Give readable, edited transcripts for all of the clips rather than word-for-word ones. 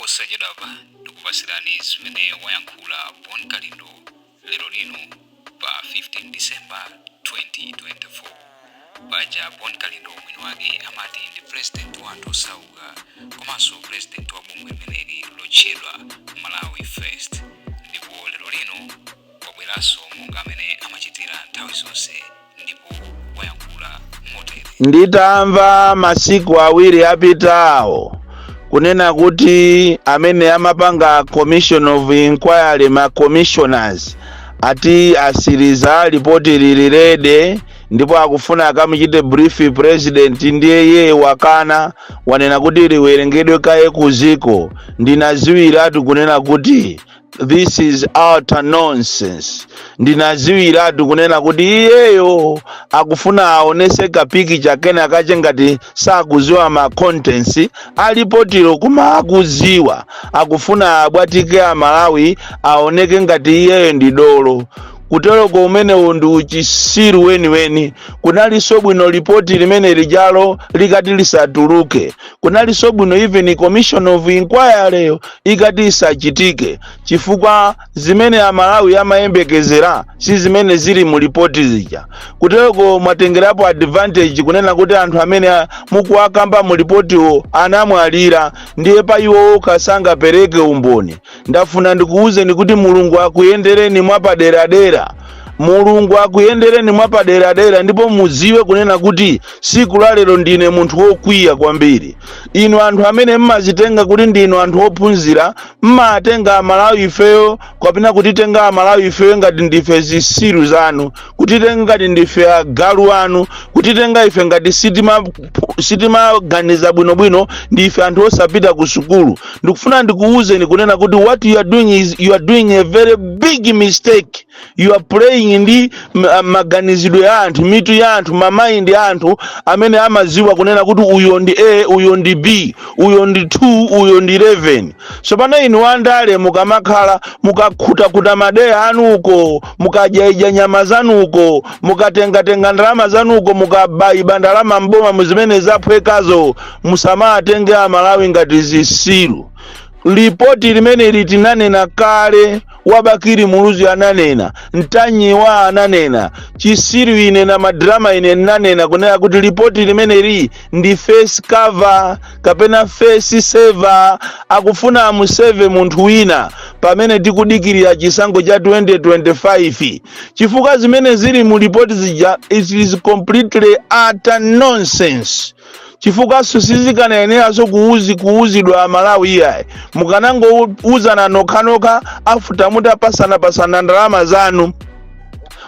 posachedwapa ndikupasirani zimene wayankhula Bon Kalindo lero lino pa 15 December 2024. Paja Bon Kalindo mwini wake amati ndi president wa anthu osauka komanso president wa bungwe limeneli lotchedwa Malawi First, ndipo lero lino wabweranso monga amene amachitira nthawi zonse, ndipo wayankhula motere. Nditamva masiku awiri apitawo kunena kuti amene amapanga commission of inquiry ma commissioners ati asiriza ripoti lilirede, ndipo akufuna akamuchite brief president, ndiye yeye wakana wanena kuti liwerengedwe kaye kuziko. Ndinaziwiratu kunena kuti this is utter nonsense. Ndinaziwiratu kunena kuti iyeyo akufuna aonese kapiki chakena kache ngati sakuziwa ma contents alipotiro kuma akuziwa, akufuna abwatike Malawi aoneke ngati iyeyo ndi dolo. Kutero kumene ndi uchisiru weni kunaliso bwino ripoti limene lijalo likati lisatuluke, kunaliso bwino even commission of inquiry ikati isachitike, chifukwa zimene Amalawi amayembekezera si zimene zili mu ripoti zija. Kutero mwatengerapo advantage kunena kuti anthu amene mukuwakamba mu ripoti anamwalira, ndiye pa iwo kasanga pereke umboni. Ndafuna ndikuuze kuti Mulungu akuyendereni mwapaderadera. Mulungu akuyendereni mwapaderadera, ndipo muziwe kunena kuti siku la lero ndine munthu wokwiya kwambiri. Inu anthu amene mmazitenga kuti ndinu anthu ophunzira, mmatenga Amalawi ifeyo kapena kutitenga Amalawi ifeyo ngati ndife zisiru zanu, kutitenga ngati ndife agalu anu, kutitenga ife ngati sitima ganiza bwinobwino, ndife anthu osapita ku sukulu. Ndikufuna ndikuuzeni kunena kuti what you are doing is you are doing a very big mistake. You are playing ndi maganizidwe ya anthu, mitu ya anthu, mamaindi ya anthu amene amaziwa kunena kuti uyo ndi A, uyo ndi B, uyo ndi 2, uyo ndi 11. So pano inu wandale mukamakhala mukakhuta madeya anu uko, mukajaija nyama zanu uko, mukatenga ndalama zanu uko, mukabayiba ndalama mboma muzimene zaphwekazo, musamatenge Amalawi ngati zisiru. Ripoti limene litinanena kale, Wabakiri Muluzi ananena, Ntanyiwa ananena, Chisiru ine na madrama ine nanena kunena kuti ripoti limene ndi face cover kapena face saver, akufuna amuseve munthu wina pamene tikudikirira chisankho cha 2025. Chifukwa zimene zili mu ripoti zija, it is completely utter nonsense. Chifukwa sizikanayeneranso kuuzidwa Malawi iyayi. Mukanango uzana nokhanoka afuta mutapasana ndalama zanu.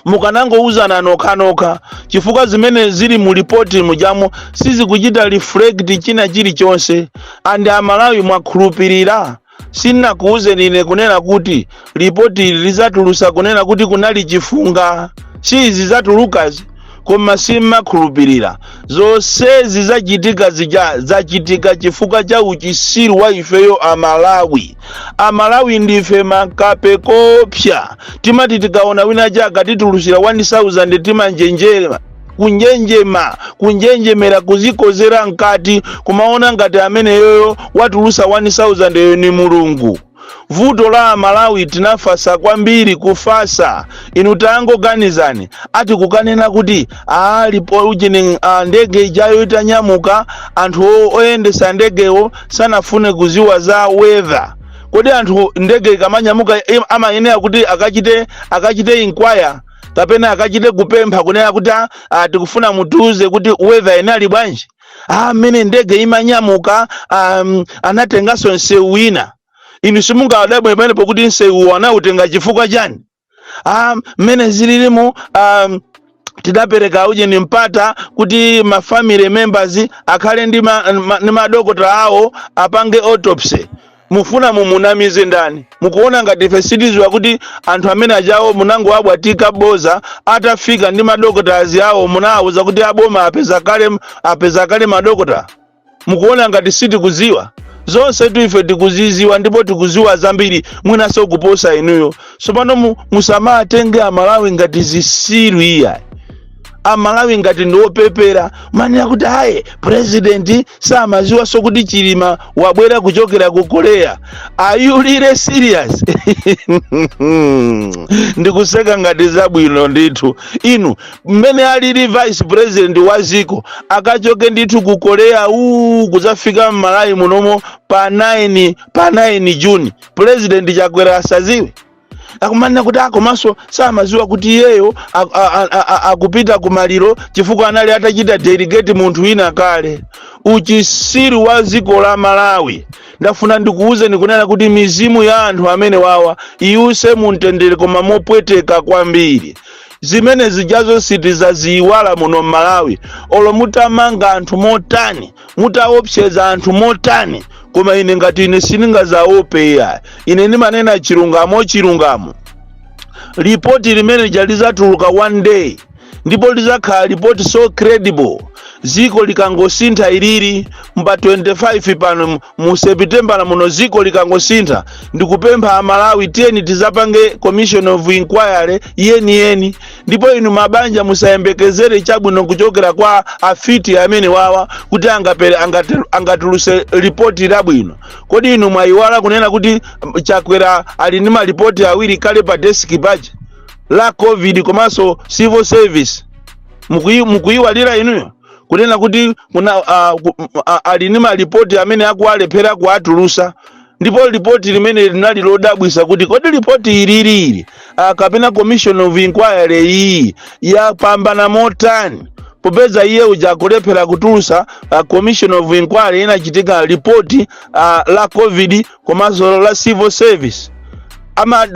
Mukanango uzana nokhanoka. Chifukwa zimene zili mu ripoti mujamo sizikuchita reflect china chilichonse. Andi Amalawi mwakhulupirira. Sina kuuze nine kunena kuti ripoti lizatulusa kunena kuti kunali chifunga. Sizi zatulukazi koma simakhulupirira. Zonse zizachitika zachitika chifukwa cha uchisiru wa ifeyo Amalawi. Amalawi ndife makape kopya. Timati tikaona wina chaka titulusira 1000 timanjenjema kunjenjemera kuzikozera nkati, kumaona ngati amene yoyo watulusa 1000 yoyo ni Mulungu. Vuto la Amalawi tinafasa kwambiri kufasa. Inu tango ganizani ati kukanena kuti lipo ujini ndege ijayo itanyamuka, anthu oyendesa ndegewo sanafune kuziwa za weather. Kodi anthu ndege ikamanyamuka amayenera kuti akachite inquire kapena akachite kupempha kunena kuti tikufuna mutuze kuti weather inali bwanji? Mene ndege imanyamuka anatengaso nsewu wina. Inu simunga adabwe pamene pokuti nsewu anautenga chifukwa chani? Mene zililimu tidapereka ujeni mpata kuti ma family members akhale ndi madokotala awo apange autopsy. Mufuna mumunamize ndani? Mukuona ngati facilities kuti anthu amene ajawo munango abwatika boza atafika ndi madokotala awo munawuza kuti aboma apeza kale madokotala. Mukuona ngati siti kuziwa? Zonse ife tikuziziwa, ndipo tikuziwa zambiri mwina so kuposa inuyo. So pano musamatenge Amalawi ngati zisiru iya. amalawi ngati ndiwopepera manena kuti aye president samaziwa sokuti Chilima wabwera kuchokera ku Korea. Are you really serious? Ndikuseka ngati zabwino ndithu. Inu mmene alili vice president wa ziko akachoke ndithu ku Korea kuzafika m'Malawi munomo pa 9 June. President Chakwera asaziwe. Akumanena kuti akomanso samaziwa kuti iyeyo akupita kumaliro chifukwa anali atachita delegate munthu wina kale. Uchisiri wa ziko la Malawi ndafuna ndikuuzeni kunena kuti mizimu ya anthu amene wawa iuse mumtendere koma mopweteka kwambiri. Zimene zijazo sitizaziwala muno Malawi. Olo mutamanga anthu motani, mutaopseza anthu motani, koma ine ngati ine siningazaope ya. Ine ndimanena chilungamo. Ripoti limene jalizatuluka one day, ndipo lizakhala report so credible. Ziko likangosintha iliri mba 25 pano mu September muno ziko likangosintha, ndikupempha amalawi tiyeni tizapange commission of inquiry yeni. Ndipo inu mabanja musayembekezere chabwino kuchokera kwa afiti amene wawa kuti angatuluse report labwino. Kodi inu mwayiwala kunena kuti Chakwera ali ndi ma report awiri kale pa desk paje la COVID komanso civil service? Mukuyiwalira inuyo kunena kuti kuna ali ndi ma report amene akualephera kuatulusa. Ndipo report limene linali lodabwisa kuti kodi report iliri kapena commission of inquiry iyi yapambana motani popeza iye uja kulephera kutulusa commission of inquiry inachitika report la COVID komanso la civil service.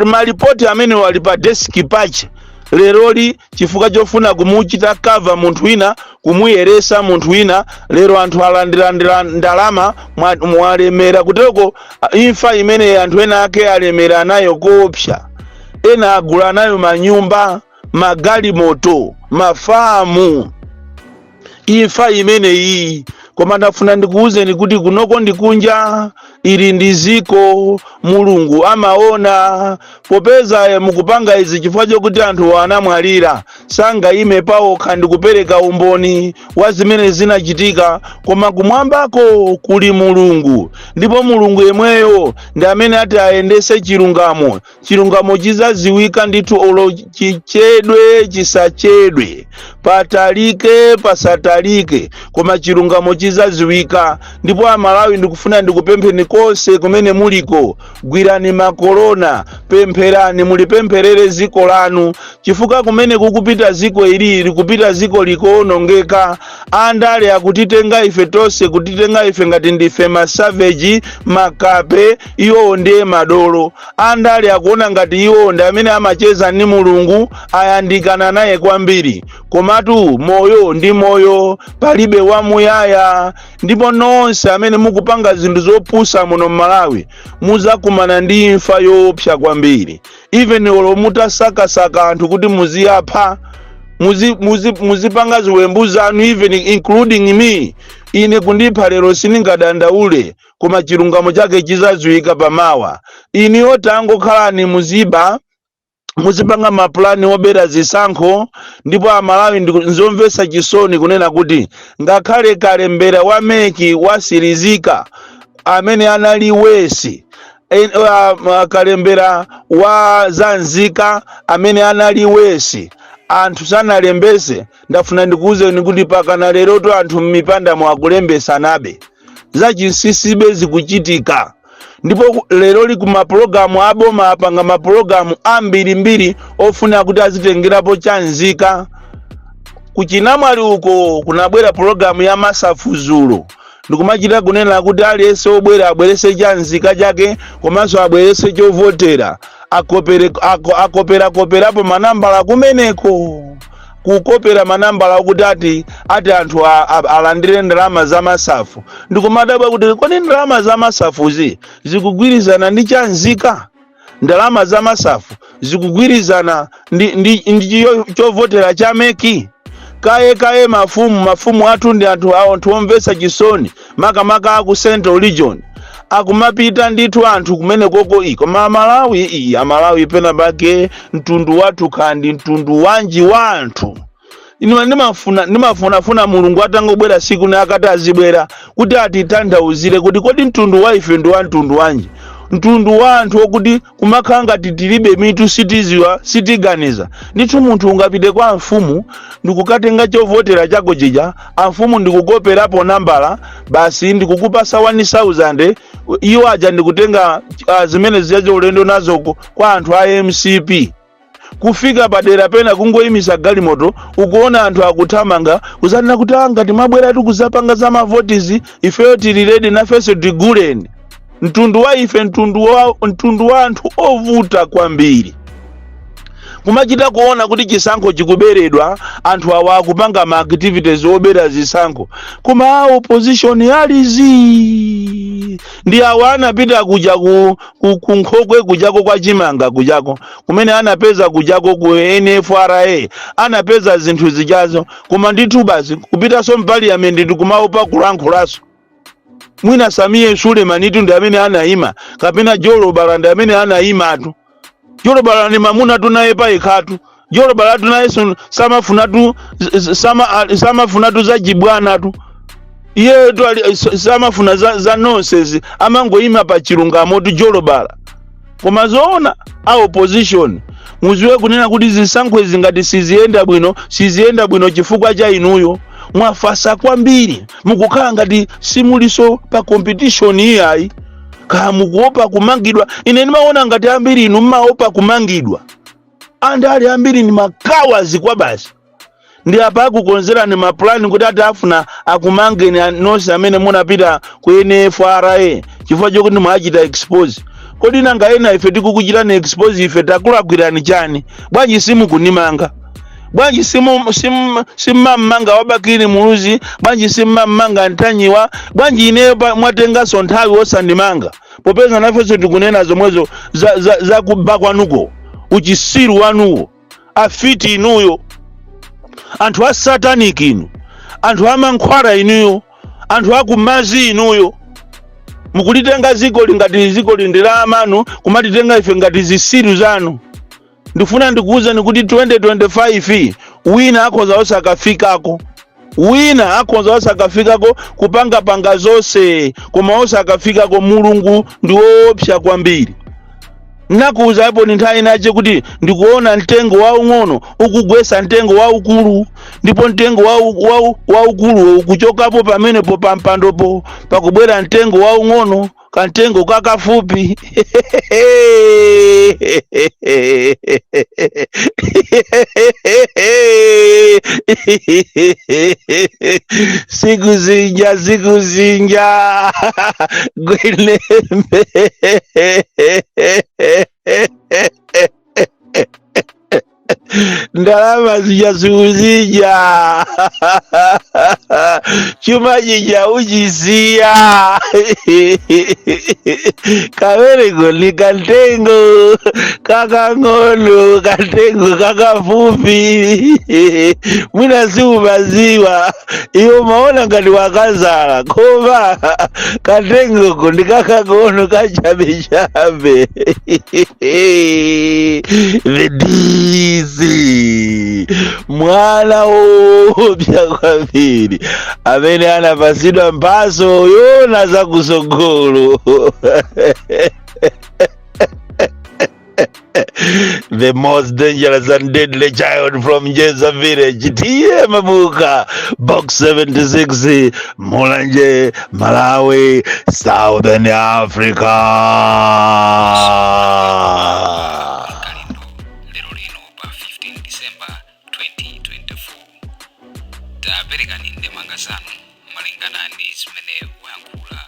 Ma report amene wali pa desk pache leroli chifukwa chofuna kumuchita cover munthu wina, kumuyeresa munthu wina, lero anthu alandira ndalama mwalemera kuteko imfa imene anthu ena ake alemera nayo koopsa. Ena agula nayo manyumba, magali moto, mafamu. Imfa imene iyi koma ndafuna ndikuuzeni kuti kunoko ndikunja ili ndiziko Mulungu amaona. Popeza mukupanga izi chifukwa chokuti anthu anamwalira sanga ime pawo kandi kupereka umboni wa zimene zinachitika, koma kumwambako kuli Mulungu. Ndipo Mulungu yemweyo ndi amene ati ayendese chilungamo chizaziwika ndithu olo chichedwe chisachedwe, patalike pasatalike, koma chilungamo chizaziwika. Ndipo amalawi ndikufuna ndikupempheni konse kumene muliko, gwirani makorona, pempherani, mulipempherere ziko lanu chifukwa kumene kukupita ziko ilili kupita ziko likoonongeka. Andale akutitenga ife tonse, kutitenga ife ngati ndife masavage, makape, iwo ndiye madolo. Andale akuona ngati iwo ndi amene amacheza ni Mulungu, ayandikana naye kwambiri. Komatu moyo ndi moyo, palibe wamuyaya. Ndipo nonse amene mukupanga zinthu zopusa muno Malawi muzakumana ndi imfa yoopsa kwambiri. Even olo mutasakasaka anthu kuti muziyapha, muzipanga ziwembu zanu, even including me. Ine kundipha lero siningadandaule, koma chilungamo chake chizaziwika pamawa. Ini otangokhalani muzipanga maplani obera zisankho. Ndipo amalawi nzomvesa chisoni kunena kuti ngakhale kalembera wa meki wasirizika amene anali wesi, kalembera wa Zanzika amene anali wesi, anthu sanalembese. Ndafuna ndikuuzeni kuti pakana lero to anthu mmipanda mwakulembesa nabe zachisisibe zikuchitika. Ndipo lero li kuma programu aboma apanga ma programu ambiri ofuna kuti azitengerapo chanzika. Kuchinamwali uko kunabwera programu ya masafuzulo, ndikumachita kunena kuti aliyense obwera abwerese chanzika chake komanso abwerese chovotera, akoperapo manambala kumeneko. Kukopera manambala kuti ati anthu alandire ndalama za masafu. Ndikumadabwa kuti kodi ndalama za masafu zikugwirizana ndi chanzika? Ndalama za masafu zikugwirizana ndi chovotera cha meki? Kaye mafumu athu ndi anthu omvesa chisoni, makamaka aku Central Region akumapita ndithu anthu kumene koko iko Amalawi pena bake mtundu wathu kandi mtundu wanji wa anthu Ndimafuna mulungu atangobwera siku na akati azibwera kuti atitanthauzire kuti kodi mtundu wa ife ndi wa mtundu wanji, mtundu wa anthu okuti kumakhala ngati tilibe mitu sitiganiza. Ndithu munthu ungapite kwa mfumu ndikukatenga chovotera chako chija, amfumu ndikukoperapo nambala basi ndikukupasa 1000, iwo aja ndikutenga zimene ziyaje ulendo nazoko kwa anthu a MCP. Kufika padera pena kungoyimisa galimoto ukuona anthu akuthamanga kuzanena kuti ngati mabwera tikuzapanga za mavotizi ifeyo tili ready nafenso tiguleni. Mtundu wa ife mtundu wa anthu ovuta kwambiri. Kumachita kuona kuti chisankho chikuberedwa anthu awa akupanga ma activities obera zisankho, koma opposition yalizi ndi awa anapita kuja ku Nkhokwe kujako kwa Chimanga kujako kumene anapeza kujako ku NFRA anapeza zinthu zijazo, koma ndithu basi kupita so parliament ndikumaopa kulankhulaso. Mwina Samia Suleiman ndi amene anayima kapena Jolo Baranda amene anayima atu. Jolo Baranda ni mamuna tunaye pa ikhatu. Jolo Baranda tunaye samafunatu za jibwana tu. Iye samafuna za nonsense amangoyima pa chilungamo tu Jolo Baranda. Koma zoona a opposition muziwe kunena kuti zisankho ngati sizienda bwino chifukwa cha inuyo. Mwafasa kwambiri mukukhala ngati simuliso pa competition iyayi, kaya mukuopa kumangidwa. Ine ndimaona ngati ambiri inu mmaopa kumangidwa, andali ambiri ni makawazi kwa basi. Ndi apa akukonzera ni maplani kuti ati afuna akumangeni nonse amene munapita ku NFRA chifukwa chokuti mwachita expose. Kodi nanga ena ife tikukuchitani expose ife takulakwirani chani? Bwanji simukunimanga, bwanji simmamanga wabakiri muluzi, bwanji simmamanga ntanyiwa, bwanji ine mwatenga so nthawi osandimanga popeza nafenso tikunena zomwezo za kuba kwanuko uchisiru wanuwo afiti inuyo, anthu a satanic inu, anthu a mankhwala inuyo, anthu akumazi inuyo. Mukulitenga ziko lingati ziko lindira amanu kumatitenga ife ngati zisiru zanu. Ndifuna ndikuuzeni kuti 2025 wina akhoza osakafikako, wina akhoza osakafikako kupanga zonse, koma osakafikako mulungu ndi woopsa kwambiri. Nakuuza hapo ni nthawi nache kuti ndikuona mtengo waung'ono ukugwesa mtengo waukulu, ndipo mtengo waukulu ukuchokapo pamenepo pampandopo pakubwera mtengo waung'ono kantengo kakafupi. Siku zinja Gwelembe. Ndalama zijazuzija chuma jija ujizia kawerego ni kantengo kakang'ono kantengo kakafupi mwina si umaziwa iyo maona ngati wakazala koma kantengo ndi kakang'ono kachabe Vedizi mwana opya kwambiri amene anapasidwa mphaso yona za kusogolo. The most dangerous and deadly child from Jeza village, T.M. Mabuka, box 76, Mulanje, Malawi, Southern Africa. December 2024. Tapereka ndemanga zanu malingana ndi zimene wayankhula